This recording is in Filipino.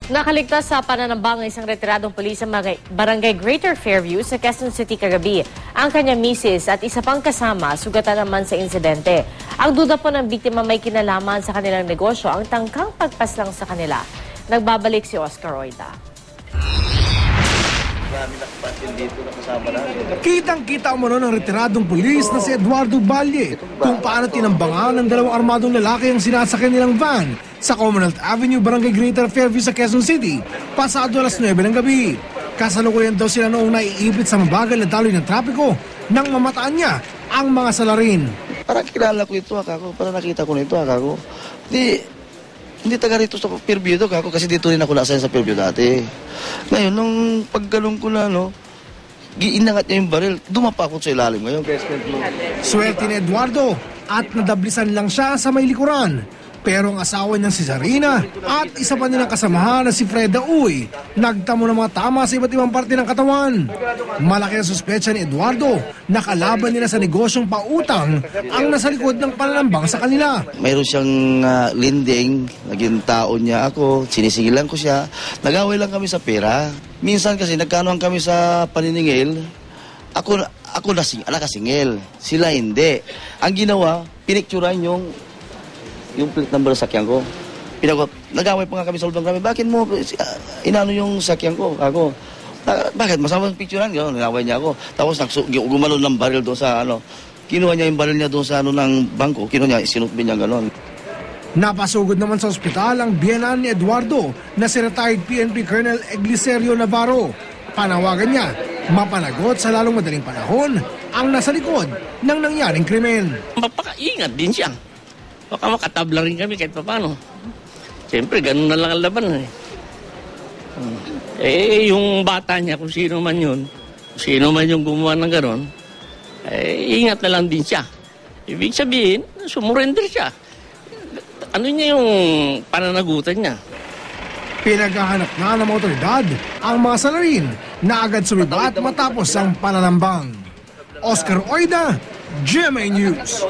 Nakaligtas sa pananambang ng isang retiradong pulis sa Barangay Greater Fairview sa Quezon City kagabi. Ang kanyang misis at isa pang kasama sugatan naman sa insidente. Ang duda po ng biktima may kinalaman sa kanilang negosyo ang tangkang pagpaslang sa kanila. Nagbabalik si Oscar Oida. Kitang-kita mo ng retiradong pulis na si Eduardo Valle kung paano tinambangan ng dalawang armadong lalaki ang sinasakyan nilang van sa Commonwealth Avenue, Barangay Greater Fairview sa Quezon City, pasado alas 9 ng gabi. Kasalukuyan daw sila noong naiipit sa mabagal na daloy ng trapiko nang mamataan niya ang mga salarin. Para kilala ko ito, ako. Para nakita ko na ito, ako. Hindi taga rito sa Fairview ito, ako, kasi dito rin ako nasa sa Fairview dati. Ngayon, nung paggalong ko na, giinangat niya yung baril, dumapa ako sa ilalim ngayon. Swerte ni Eduardo at nadablisan lang siya sa may likuran. Pero ang asawa niyang si Zarina at isa pa nilang kasamahan na si Freda Uy, nagtamo ng mga tama sa iba't ibang parte ng katawan. Malaki ang suspecha ni Eduardo na kalaban nila sa negosyong pautang ang nasa likod ng pananambang sa kanila. Mayroon siyang lending, naging tao niya ako, sinisigilan ko siya. Nag-away lang kami sa pera. Minsan kasi nagkanuhan kami sa paniningil, ako nakasingil, sila hindi. Ang ginawa, pinicturan yung plate number sa sakyan ko. Nag-away pa nga kami sa loob ng kami. Bakit mo inano yung sakyan ko? Ako, bakit? Masama yung picturean? Nag-away niya ako. Tapos gumalo ng baril doon sa kinuha niya yung baril niya doon sa ng bangko. Kinuha niya, sinutbin niya gano'n. Napasugod naman sa ospital ang biyenan ni Eduardo na si retired PNP Colonel Egliserio Navarro. Panawagan niya, mapanagot sa lalong madaling panahon ang nasa likod ng nangyaring krimen. Mapakaingat din siya. Baka makatabla rin kami kahit paano. Siyempre, ganun na lang ang laban. Yung bata niya, kung sino man yun, kung sino man yung gumawa ng gano'n, ingat na lang din siya. Ibig sabihin, sumurrender siya. Ano niya yung pananagutan niya? Pinaghahanap na ng mga otoridad ang mga salarin na agad sumibat matapos ang pananambang. Oscar Oida, GMA News.